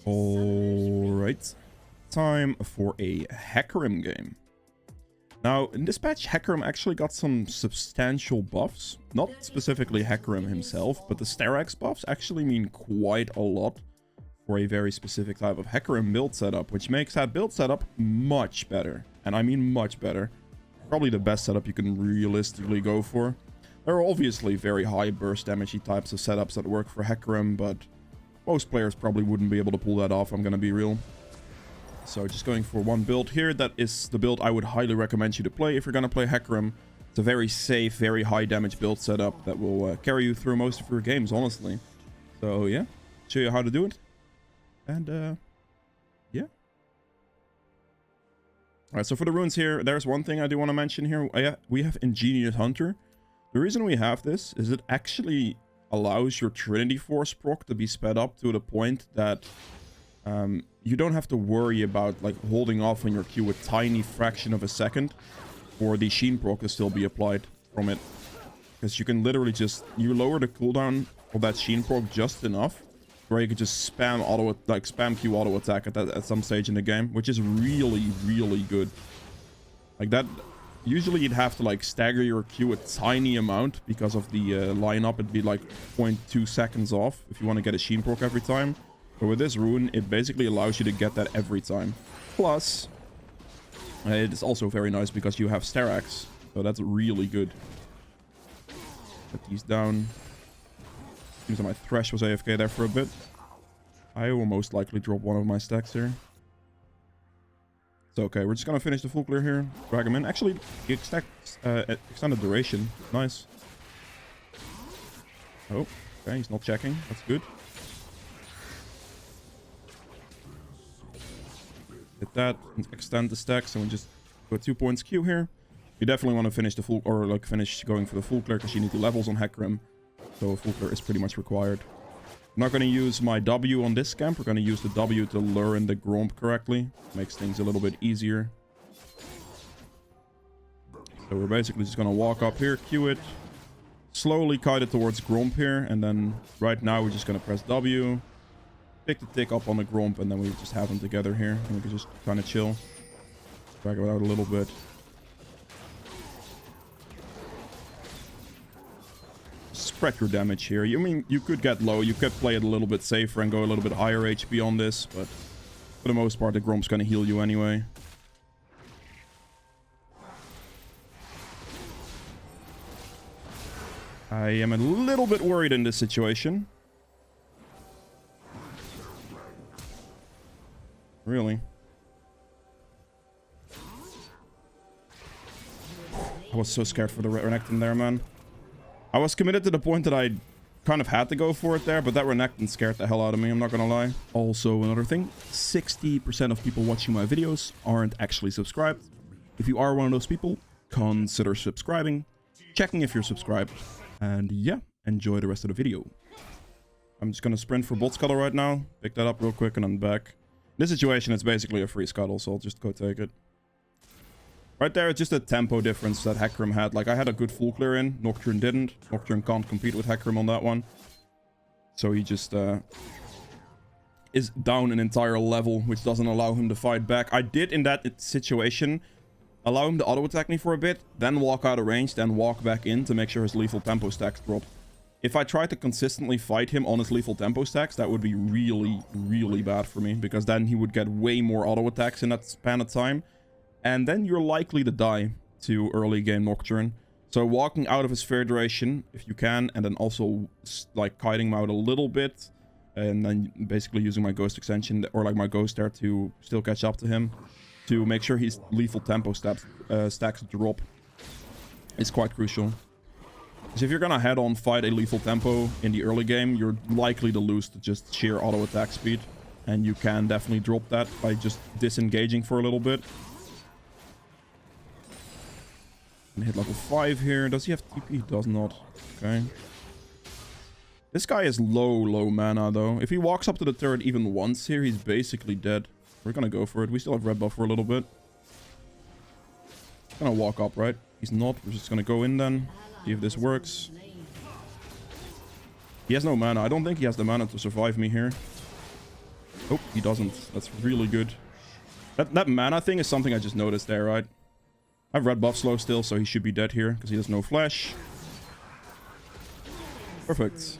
Alright, time for a Hecarim game. Now, in this patch, Hecarim actually got some substantial buffs. Not specifically Hecarim himself, but the steraks buffs actually mean quite a lot for a very specific type of Hecarim build setup, which makes that build setup much better. And I mean much better. Probably the best setup you can realistically go for. There are obviously very high burst damage types of setups that work for Hecarim, but most players probably wouldn't be able to pull that off, I'm gonna be real. So just going for one build here. That is the build I would highly recommend you to play if you're gonna play Hecarim. It's a very safe, very high damage build setup that will carry you through most of your games, honestly. So yeah, show you how to do it. And yeah. Alright, so for the runes here, there's one thing I do want to mention here. We have Ingenious Hunter. The reason we have this is it actually allows your Trinity Force proc to be sped up to the point that you don't have to worry about like holding off on your Q a tiny fraction of a second for the sheen proc to still be applied from it. Because you can literally just, you lower the cooldown of that sheen proc just enough where you can just spam Q auto attack at some stage in the game, which is really, really good. Like that, usually you'd have to like stagger your Q a tiny amount because of the lineup. It'd be like 0.2 seconds off if you want to get a sheen proc every time. But with this rune, it basically allows you to get that every time. Plus, it is also very nice because you have steraks, so that's really good. Put these down. Seems like my Thresh was AFK there for a bit. I will most likely drop one of my stacks here. It's okay, we're just gonna finish the full clear here. Drag him in. Actually, he extended duration. Nice. Oh, okay, he's not checking. That's good. Hit that, and extend the stacks, and we just go 2 points Q here. You definitely want to finish the full, or like finish going for the full clear because you need the levels on Hecarim. So full clear is pretty much required. I'm not going to use my W on this camp. We're going to use the W to lure in the Gromp correctly. Makes things a little bit easier. So we're basically just going to walk up here, Q it. Slowly kite it towards Gromp here. And then right now we're just going to press W. Pick the tick up on the Gromp, and then we just have them together here. And we can just kind of chill. Drag it out a little bit. Spread your damage here. I mean, you could get low. You could play it a little bit safer and go a little bit higher HP on this, but for the most part, the Gromp's gonna heal you anyway. I am a little bit worried in this situation. Really? I was so scared for the Renekton there, man. I was committed to the point that I kind of had to go for it there, but that Renekton scared the hell out of me, I'm not gonna lie. Also, another thing, 60% of people watching my videos aren't actually subscribed. If you are one of those people, consider subscribing, checking if you're subscribed, and yeah, enjoy the rest of the video. I'm just gonna sprint for bot scuttle right now, pick that up real quick, and I'm back. In this situation, it's basically a free scuttle, so I'll just go take it. Right there, it's just a tempo difference that Hecarim had. Like, I had a good full clear in. Nocturne didn't. Nocturne can't compete with Hecarim on that one. So he just is down an entire level, which doesn't allow him to fight back. I did, in that situation, allow him to auto-attack me for a bit, then walk out of range, then walk back in to make sure his lethal tempo stacks drop. If I tried to consistently fight him on his lethal tempo stacks, that would be really, really bad for me, because then he would get way more auto-attacks in that span of time. And then you're likely to die to early game Nocturne. So walking out of his fair duration, if you can, and then also like kiting him out a little bit, and then basically using my ghost extension, or like my ghost there to still catch up to him, to make sure his lethal tempo stacks drop, is quite crucial. Because if you're gonna head-on fight a lethal tempo in the early game, you're likely to lose to just sheer auto attack speed. And you can definitely drop that by just disengaging for a little bit. And hit level 5 here. Does he have TP? He does not. Okay. This guy is low mana, though. If he walks up to the turret even once here, he's basically dead. We're gonna go for it. We still have red buff for a little bit. Gonna walk up, right? He's not. We're just gonna go in then. See if this works. He has no mana. I don't think he has the mana to survive me here. Oh, he doesn't. That's really good. That mana thing is something I just noticed there, right? I have red buff slow still, so he should be dead here because he has no flash. Perfect.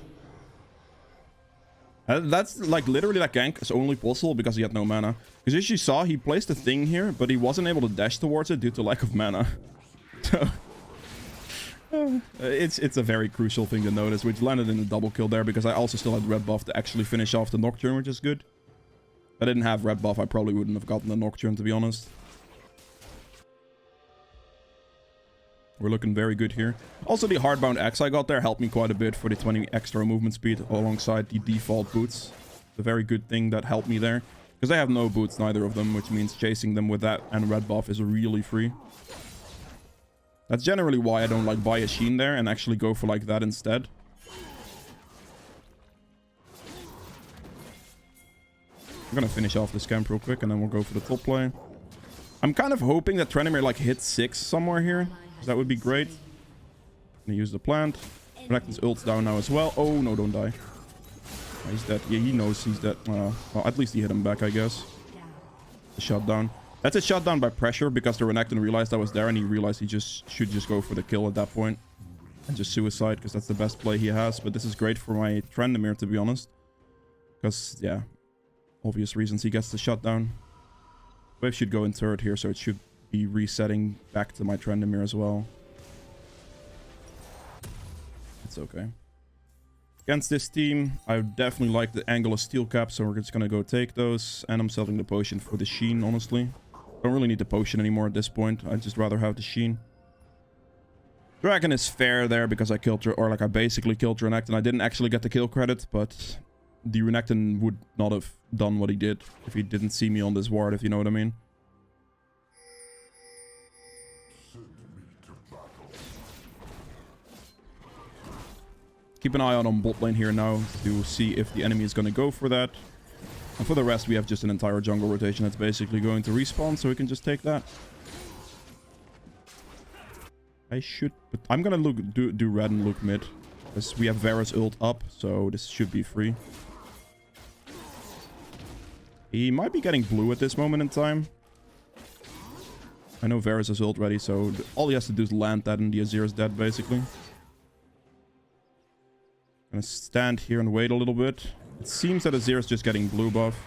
That's like literally that gank is only possible because he had no mana. Because as you saw, he placed a thing here, but he wasn't able to dash towards it due to lack of mana. So it's a very crucial thing to notice, which landed in a double kill there because I also still had red buff to actually finish off the Nocturne, which is good. If I didn't have red buff, I probably wouldn't have gotten the Nocturne, to be honest. We're looking very good here. Also, the hardbound X I got there helped me quite a bit for the 20 extra movement speed alongside the default boots. It's a very good thing that helped me there. Because I have no boots, neither of them, which means chasing them with that and red buff is really free. That's generally why I don't like buy a sheen there and actually go for like that instead. I'm gonna finish off this camp real quick and then we'll go for the top play. I'm kind of hoping that Trenimir like hits 6 somewhere here. That would be great. Gonna use the plant. Renekton's ult's down now as well. Oh no, don't die. Oh, he's dead. Yeah, he knows he's dead. Well, at least he hit him back, I guess. The shutdown. That's a shutdown by pressure because the Renekton realized I was there and he realized he should just go for the kill at that point. And just suicide because that's the best play he has. But this is great for my Trendemir, to be honest. Because, yeah, obvious reasons he gets the shutdown. Wave should go in turret here, so it should be resetting back to my Trendemir as well. It's okay. Against this team, I definitely like the angle of steel cap, so we're just gonna go take those. And I'm selling the potion for the sheen, honestly. Don't really need the potion anymore at this point. I'd just rather have the sheen. Dragon is fair there because I killed, or like I basically killed Renekton. I didn't actually get the kill credit, but the Renekton would not have done what he did if he didn't see me on this ward, if you know what I mean. Keep an eye out on bot lane here now to see if the enemy is going to go for that. And for the rest, we have just an entire jungle rotation that's basically going to respawn, so we can just take that. I should... But I'm going to do red and look mid. Because we have Varus ult up, so this should be free. He might be getting blue at this moment in time. I know Varus is ult ready, so all he has to do is land that and the Azir is dead, basically. Gonna stand here and wait a little bit. It seems that Azir is just getting blue buff.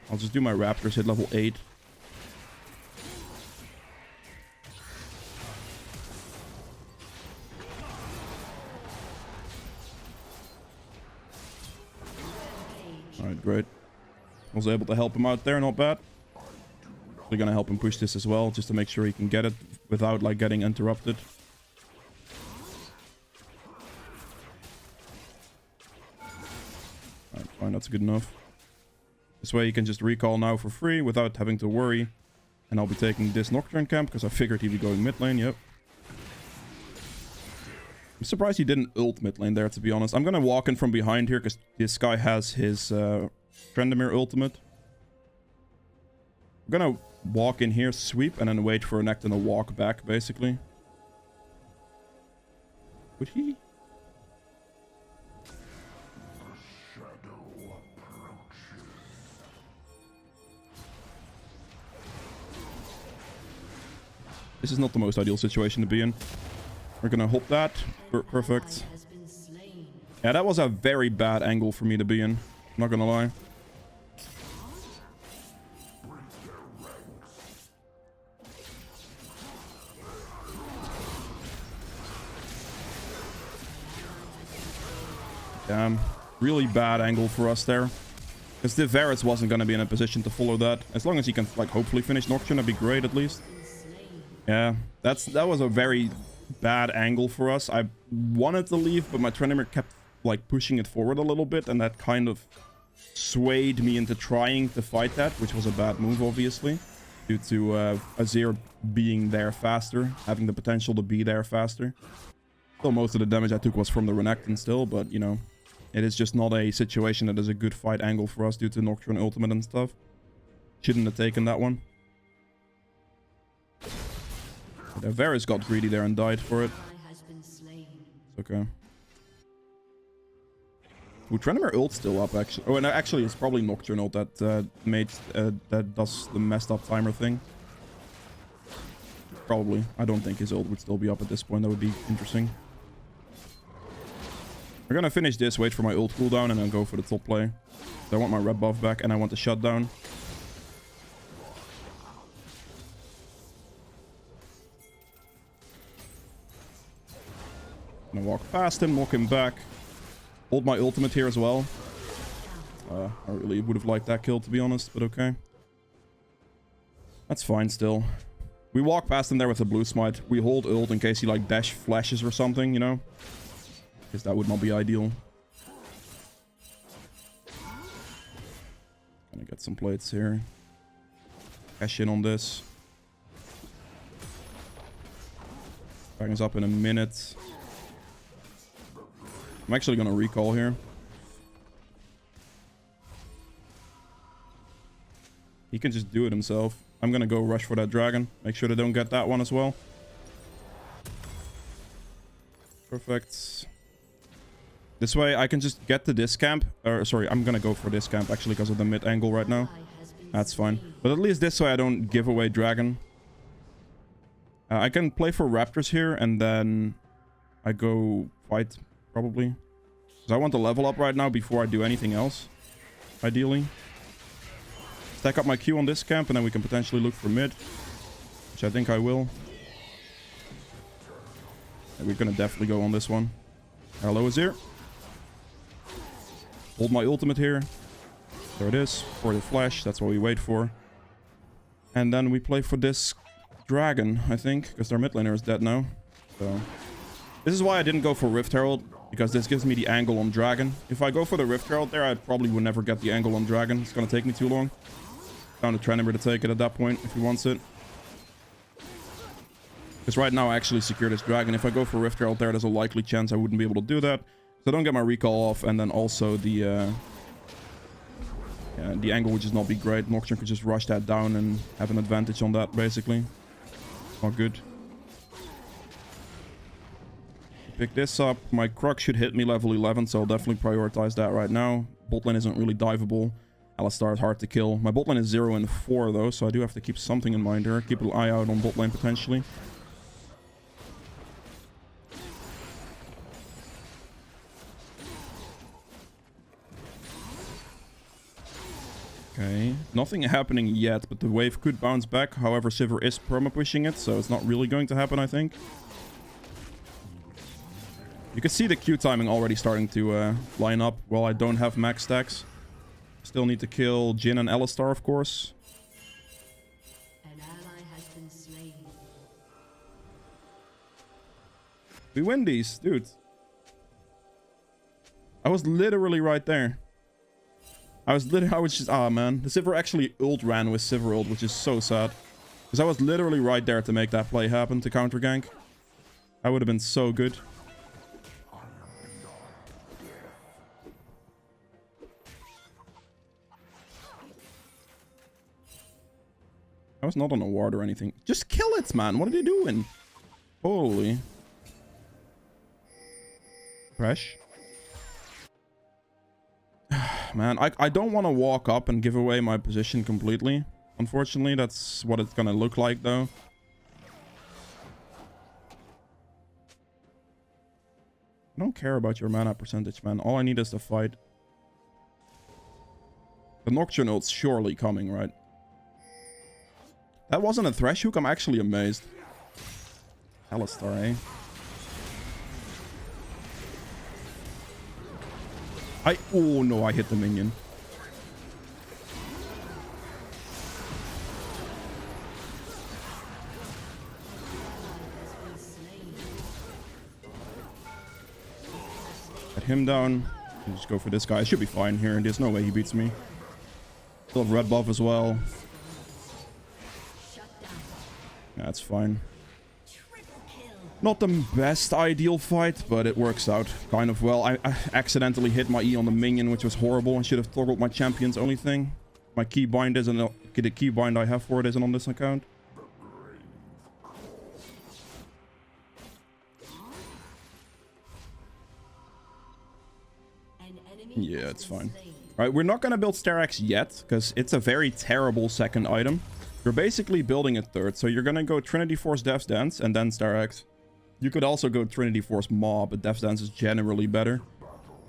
I'll just do my Raptors, hit level 8. Alright, great. I was able to help him out there, not bad. We're gonna help him push this as well, just to make sure he can get it without like getting interrupted. Alright, fine, that's good enough. This way you can just recall now for free without having to worry. And I'll be taking this Nocturne camp because I figured he'd be going mid lane, yep. I'm surprised he didn't ult mid lane there, to be honest. I'm gonna walk in from behind here because this guy has his Trendemir ultimate. I'm gonna walk in here, sweep, and then wait for Renekton to walk back, basically. Would he? This is not the most ideal situation to be in. We're gonna hope that. Perfect. Yeah, that was a very bad angle for me to be in. I'm not gonna lie. Damn. Really bad angle for us there. Because the Varus wasn't gonna be in a position to follow that. As long as he can, like, hopefully finish Nocturne, that'd be great at least. Yeah, that was a very bad angle for us. I wanted to leave, but my Trendemir kept like pushing it forward a little bit, and that kind of swayed me into trying to fight that, which was a bad move, obviously, due to Azir being there faster, having the potential to be there faster. Still, most of the damage I took was from the Renekton still, but, you know, it is just not a situation that is a good fight angle for us due to Nocturne ultimate and stuff. Shouldn't have taken that one. But Varus got greedy there and died for it. It's okay. Ooh, Trenimir ult still up, actually. Oh, and actually, it's probably Nocturne ult that that does the messed up timer thing. Probably. I don't think his ult would still be up at this point. That would be interesting. We're gonna finish this, wait for my ult cooldown, and then go for the top play. So I want my red buff back, and I want the shutdown. I'm gonna walk past him, knock him back. Hold my ultimate here as well. I really would have liked that kill, to be honest, but okay. That's fine still. We walk past him there with the blue smite. We hold ult in case he like dash flashes or something, you know? Because that would not be ideal. Gonna get some plates here. Cash in on this. Dragon's up in a minute. I'm actually gonna recall here. He can just do it himself. I'm gonna go rush for that dragon. Make sure they don't get that one as well. Perfect. This way I can just get to this camp. Or sorry, I'm gonna go for this camp actually because of the mid angle right now. That's fine. But at least this way I don't give away dragon. I can play for raptors here and then I go fight probably. Because I want to level up right now before I do anything else. Ideally. Stack up my Q on this camp and then we can potentially look for mid. Which I think I will. And we're gonna definitely go on this one. Hello is here. Hold my ultimate here. There it is. For the flash. That's what we wait for. And then we play for this dragon, I think. Because their mid laner is dead now. So this is why I didn't go for Rift Herald. Because this gives me the angle on dragon. If I go for the Rift Herald there, I probably would never get the angle on dragon. It's going to take me too long. Down to Trenimir to take it at that point if he wants it. Because right now I actually secure this dragon. If I go for Rift Herald there, there's a likely chance I wouldn't be able to do that. So I don't get my recall off. And then also the angle would just not be great. Nocturne could just rush that down and have an advantage on that, basically. Not good. Pick this up. My Croc should hit me level 11, so I'll definitely prioritize that right now. Bot lane isn't really diveable. Alistar is hard to kill. My bot lane is 0 and 4 though, so I do have to keep something in mind here. Keep an eye out on bot lane potentially. Okay, nothing happening yet, but the wave could bounce back. However, Sivir is perma-pushing it, so it's not really going to happen, I think. You can see the Q timing already starting to line up. Well, I don't have max stacks. Still need to kill Jhin and Alistar, of course. An ally has been slain. We win these, dude. I was literally right there. I was just... Ah, man. The Sivir actually ult ran with Sivir ult, which is so sad. Because I was literally right there to make that play happen, to counter gank. That would have been so good. I was not on a ward or anything. Just kill it, man. What are they doing? Holy. Fresh. Man, I don't want to walk up and give away my position completely. Unfortunately, that's what it's gonna look like, though. I don't care about your mana percentage, man. All I need is to fight. The Nocturne ult's surely coming, right? That wasn't a Thresh Hook? I'm actually amazed. Alistar, eh? Oh no, I hit the minion. Get him down. Just go for this guy. I should be fine here. There's no way he beats me. Still have red buff as well. Yeah, that's fine. Not the best ideal fight, but it works out kind of well. I accidentally hit my E on the minion, which was horrible. I should have toggled my champion's only thing. My keybind isn't... The keybind I have for it isn't on this account. Yeah, it's fine. Right, we're not going to build steraks yet, because it's a very terrible second item. You're basically building a third, so you're going to go Trinity Force Death's Dance, and then steraks. You could also go Trinity Force Maw, but Death's Dance is generally better.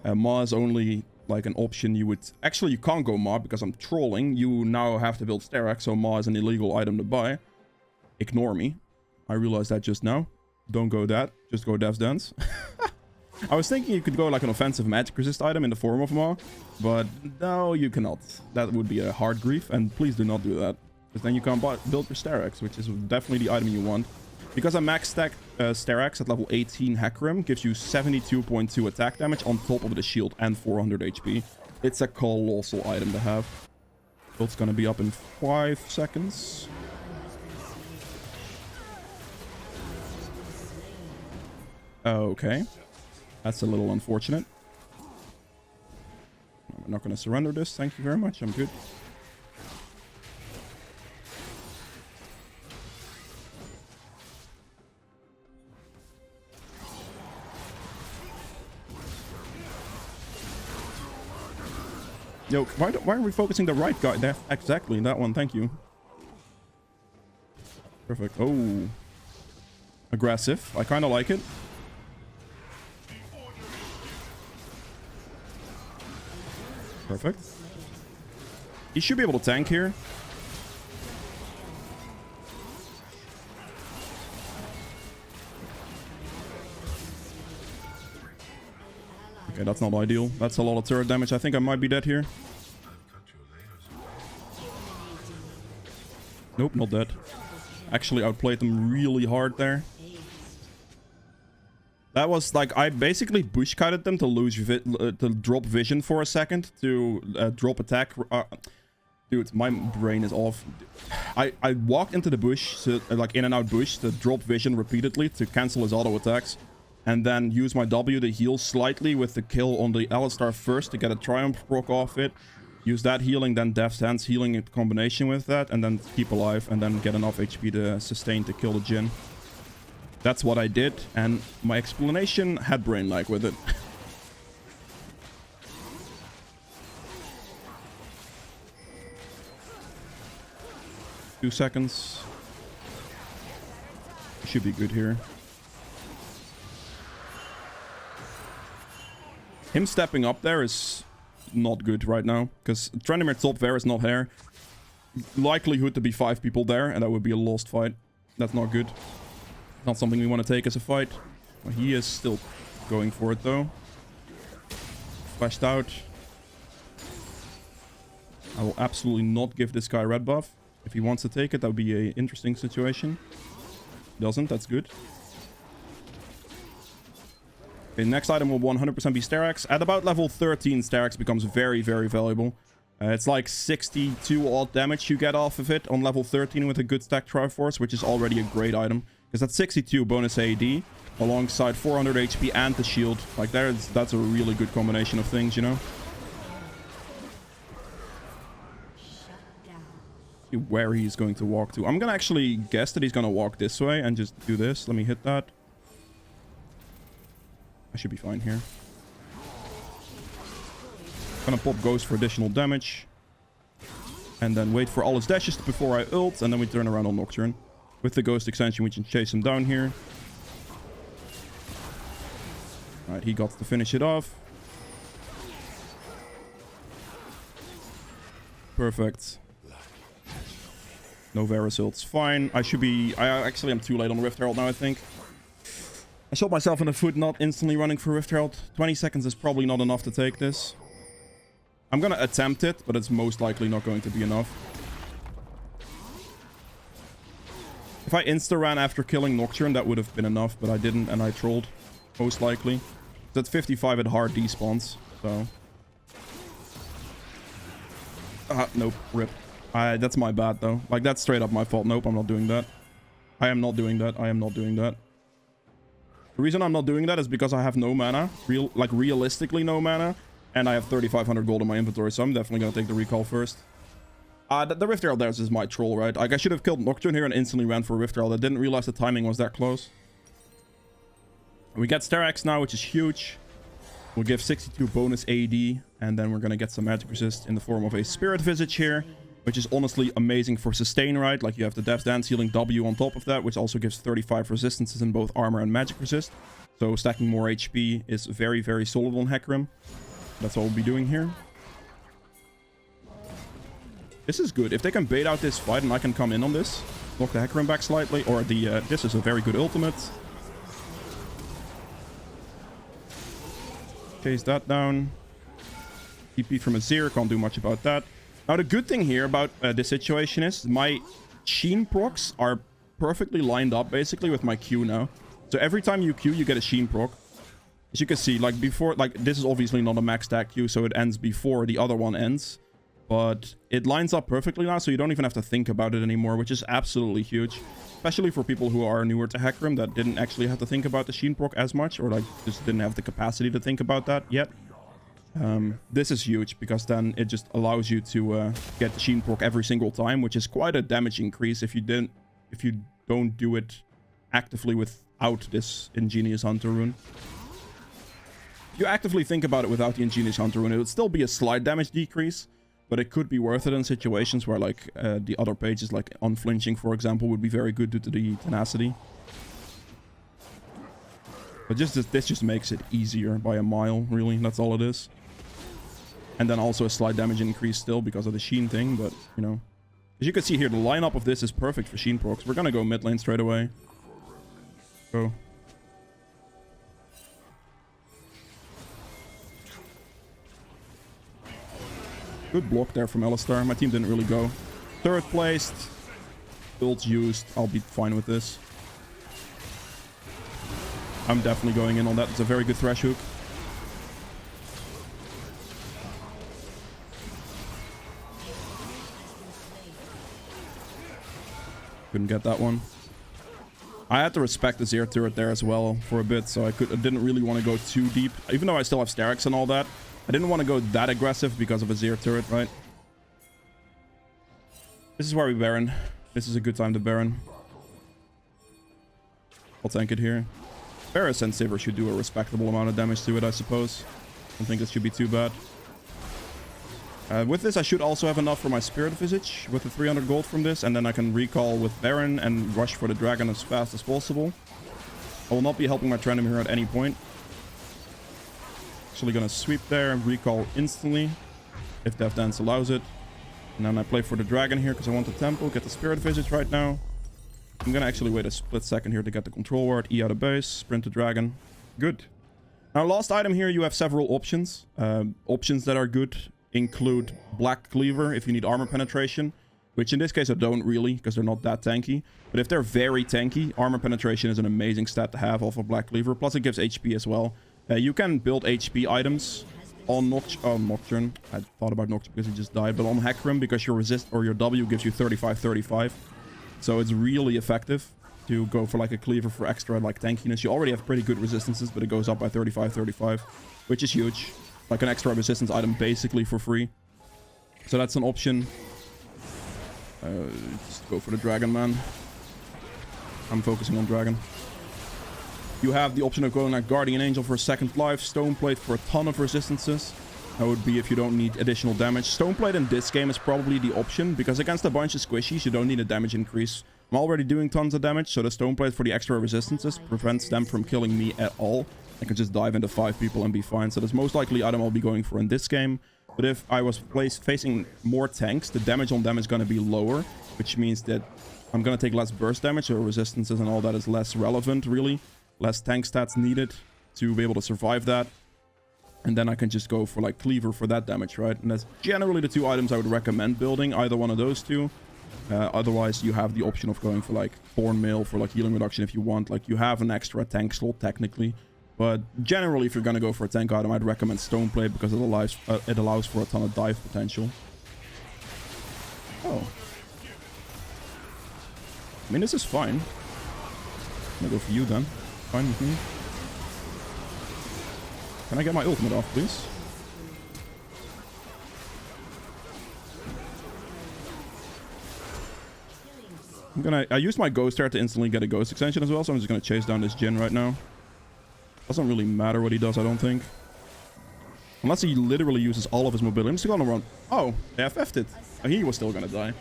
Maw is only like an option you would... Actually, you can't go Maw, because I'm trolling. You now have to build steraks, so Maw is an illegal item to buy. Ignore me. I realized that just now. Don't go that. Just go Death's Dance. I was thinking you could go like an offensive magic resist item in the form of Maw, but no, you cannot. That would be a hard grief, and please do not do that, because then you can't build your steraks, which is definitely the item you want. Because a max stack steraks at level 18 Hecarim gives you 72.2 attack damage on top of the shield and 400 HP. It's a colossal item to have. Build's gonna be up in 5 seconds. Okay. That's a little unfortunate. I'm not going to surrender this. Thank you very much. I'm good. Yo, why are we focusing the right guy there? Exactly, that one. Thank you. Perfect. Oh. Aggressive. I kind of like it. Perfect. He should be able to tank here. Okay, that's not ideal. That's a lot of turret damage. I think I might be dead here. Nope, not dead. Actually outplayed them really hard there. That was like, I basically bush-kited them to lose to drop vision for a second, to drop attack. Dude, my brain is off. I walked into the bush, so, like in and out bush, to drop vision repeatedly to cancel his auto attacks. And then use my W to heal slightly with the kill on the Alistar first to get a Triumph proc off it. Use that healing, then Death's Hands healing in combination with that, and then keep alive, and then get enough HP to sustain to kill the Jhin. That's what I did, and my explanation had brain lag with it. 2 seconds. Should be good here. Him stepping up there is not good right now, because Trendemir top there is not here. Likelihood to be 5 people there, and that would be a lost fight. That's not good. Not something we want to take as a fight. Well, he is still going for it though. Flashed out. I will absolutely not give this guy red buff. If he wants to take it, that would be an interesting situation. Doesn't, that's good. Okay, next item will 100% be steraks. At about level 13, steraks becomes very, very valuable. It's like 62 odd damage you get off of it on level 13 with a good stack triforce, which is already a great item. Because that's 62 bonus AD alongside 400 HP and the shield. Like that's a really good combination of things, you know? See where he's going to walk to. I'm gonna actually guess that he's gonna walk this way and just do this. Let me hit that. I should be fine here. Gonna pop Ghost for additional damage. And then wait for all his dashes before I ult. And then we turn around on Nocturne. With the Ghost extension, we can chase him down here. Alright, he got to finish it off. Perfect. No Varus ults. Fine. I actually am too late on Rift Herald now, I think. I shot myself in the foot not instantly running for Rift Herald. 20 seconds is probably not enough to take this. I'm gonna attempt it, but it's most likely not going to be enough. If I insta-ran after killing Nocturne, that would have been enough, but I didn't, and I trolled. Most likely. That's 55 at hard despawns, so... nope, rip. That's my bad, though. Like, that's straight up my fault. Nope, I'm not doing that. I am not doing that. I am not doing that. The reason I'm not doing that is because I have no mana. Realistically no mana. And I have 3,500 gold in my inventory, so I'm definitely going to take the recall first. The Rift Herald there is my troll, right? Like, I should have killed Nocturne here and instantly ran for Rift Herald. I didn't realize the timing was that close. We get steraks now, which is huge. We'll give 62 bonus AD. And then we're going to get some magic resist in the form of a Spirit Visage here, which is honestly amazing for sustain, right? Like you have the Death's Dance healing W on top of that, which also gives 35 resistances in both armor and magic resist. So stacking more HP is very, very solid on Hecarim. That's what we'll be doing here. This is good. If they can bait out this fight and I can come in on this, knock the Hecarim back slightly, or the this is a very good ultimate. Chase that down. TP from Azir, can't do much about that. Now the good thing here about this situation is my sheen procs are perfectly lined up basically with my Q now. So every time you Q, you get a sheen proc. As you can see, like before, like this is obviously not a max stack Q, so it ends before the other one ends. But it lines up perfectly now, so you don't even have to think about it anymore, which is absolutely huge. Especially for people who are newer to Hecarim that didn't actually have to think about the sheen proc as much, or like just didn't have the capacity to think about that yet. This is huge because then it just allows you to get the sheen proc every single time, which is quite a damage increase if you don't do it actively without this ingenious hunter rune. If you actively think about it without the ingenious hunter rune, it would still be a slight damage decrease, but it could be worth it in situations where like the other pages like unflinching, for example, would be very good due to the tenacity. But this just makes it easier by a mile, really. That's all it is. And then also a slight damage increase still because of the sheen thing, but, you know. As you can see here, the lineup of this is perfect for sheen procs. We're gonna go mid lane straight away. Go. Good block there from Alistar. My team didn't really go. Third placed. Builds used. I'll be fine with this. I'm definitely going in on that. It's a very good thresh hook. Couldn't get that one. I had to respect the Azir turret there as well for a bit, so I didn't really want to go too deep. Even though I still have steraks and all that, I didn't want to go that aggressive because of a Azir turret, right? This is where we Baron. This is a good time to Baron. I'll tank it here. Varus and Sivir should do a respectable amount of damage to it, I suppose. I don't think this should be too bad. With this, I should also have enough for my Spirit Visage with the 300 gold from this, and then I can recall with Baron and rush for the dragon as fast as possible. I will not be helping my Trandom here at any point. Actually gonna sweep there, recall instantly, if Death Dance allows it. And then I play for the dragon here because I want the tempo, get the Spirit Visage right now. I'm gonna actually wait a split second here to get the control ward, E out of base, sprint to dragon. Good. Now, last item here, you have several options. Options that are good include Black Cleaver if you need armor penetration, which in this case I don't really because they're not that tanky. But if they're very tanky, armor penetration is an amazing stat to have off of Black Cleaver. Plus it gives HP as well. You can build HP items on Nocturne. I thought about Nocturne because he just died, but on Hecarim because your resist or your W gives you 35-35. So it's really effective to go for like a cleaver for extra like tankiness. You already have pretty good resistances, but it goes up by 35-35, which is huge. Like an extra resistance item basically for free. So that's an option. Just go for the dragon, man. I'm focusing on dragon. You have the option of going like Guardian Angel for a second life, Stoneplate for a ton of resistances. That would be if you don't need additional damage. Stoneplate in this game is probably the option because against a bunch of squishies, you don't need a damage increase. I'm already doing tons of damage, so the Stoneplate for the extra resistances prevents them from killing me at all. I can just dive into 5 people and be fine. So that's most likely item I'll be going for in this game. But if I was facing more tanks, the damage on them is going to be lower, which means that I'm going to take less burst damage, so resistances and all that is less relevant, really. Less tank stats needed to be able to survive that. And then I can just go for like Cleaver for that damage, right? And that's generally the 2 items I would recommend building, either one of those 2. Otherwise, you have the option of going for like Thorn Mail for like healing reduction if you want. Like you have an extra tank slot technically. But generally, if you're going to go for a tank item, I'd recommend Stoneplate because it allows for a ton of dive potential. Oh. I mean, this is fine. I'm going to go for you then. Fine with me. Can I get my ultimate off, please? I used my ghost there to instantly get a ghost extension as well, so I'm just gonna chase down this Jhin right now. Doesn't really matter what he does, I don't think. Unless he literally uses all of his mobility. I'm just gonna run. Oh, they FF'd it. Oh, he was still gonna die.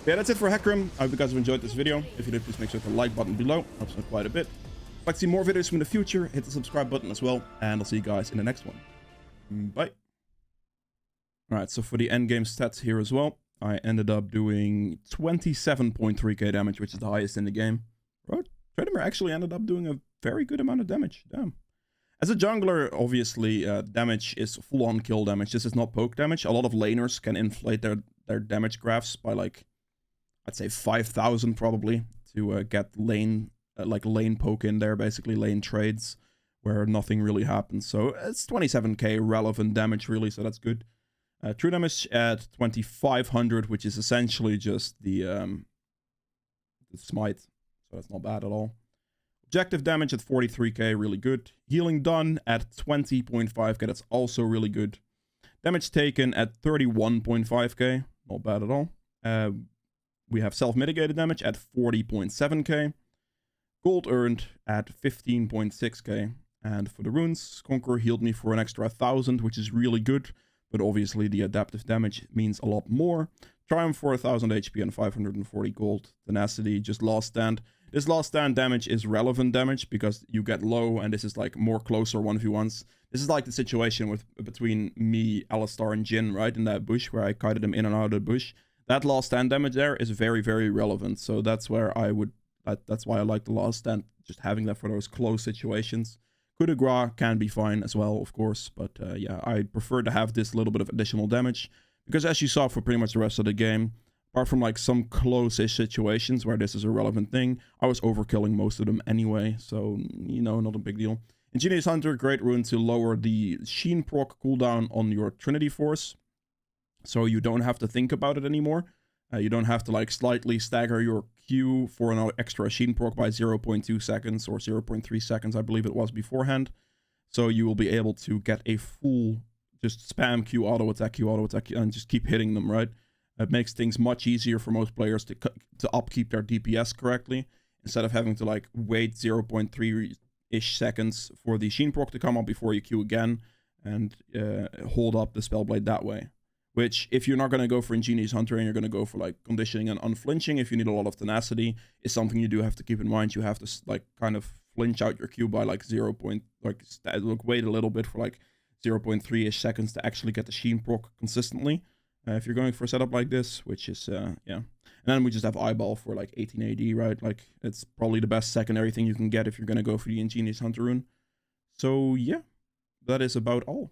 Yeah, that's it for Hecarim. I hope you guys have enjoyed this video. If you did, please make sure to hit the like button below. Helps me quite a bit. If you'd like to see more videos from in the future, hit the subscribe button as well. And I'll see you guys in the next one. Bye. Alright, so for the endgame stats here as well, I ended up doing 27.3k damage, which is the highest in the game. Right? Trademir actually ended up doing a very good amount of damage. Damn. As a jungler, obviously, damage is full-on kill damage. This is not poke damage. A lot of laners can inflate their damage graphs by, like, I'd say 5,000 probably to get lane, lane poke in there, basically lane trades, where nothing really happens. So it's 27k relevant damage, really, so that's good. True damage at 2,500, which is essentially just the smite, so that's not bad at all. Objective damage at 43k, really good. Healing done at 20.5k, that's also really good. Damage taken at 31.5k, not bad at all. We have self-mitigated damage at 40.7k. Gold earned at 15.6k. And for the runes, Conqueror healed me for an extra 1,000, which is really good. But obviously the adaptive damage means a lot more. Triumph for 1,000 HP and 540 gold. Tenacity, just last stand. This last stand damage is relevant damage because you get low and this is like more closer 1v1s. This is like the situation between me, Alistar, and Jhin, right? In that bush where I kited him in and out of the bush. That last stand damage there is very, very relevant. So that's where I would... That's why I like the last stand, just having that for those close situations. Coup de grace can be fine as well, of course. But yeah, I prefer to have this little bit of additional damage. Because as you saw for pretty much the rest of the game, apart from like some close-ish situations where this is a relevant thing, I was overkilling most of them anyway. So, you know, not a big deal. Ingenious Hunter, great rune to lower the sheen proc cooldown on your Trinity Force. So you don't have to think about it anymore. You don't have to like slightly stagger your Q for an extra sheen proc by 0.2 seconds or 0.3 seconds, I believe it was beforehand. So you will be able to get a full, just spam Q auto attack, and just keep hitting them, right? It makes things much easier for most players to upkeep their DPS correctly, instead of having to like wait 0.3-ish seconds for the sheen proc to come up before you Q again and hold up the spellblade that way. Which, if you're not going to go for Ingenious Hunter and you're going to go for like conditioning and unflinching, if you need a lot of tenacity, is something you do have to keep in mind. You have to like kind of flinch out your Q by like wait a little bit for like 0.3-ish seconds to actually get the sheen proc consistently. If you're going for a setup like this, which is, yeah. And then we just have Eyeball for like 18 AD, right? Like, it's probably the best secondary thing you can get if you're going to go for the Ingenious Hunter rune. So, yeah, that is about all.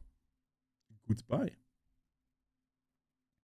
Goodbye.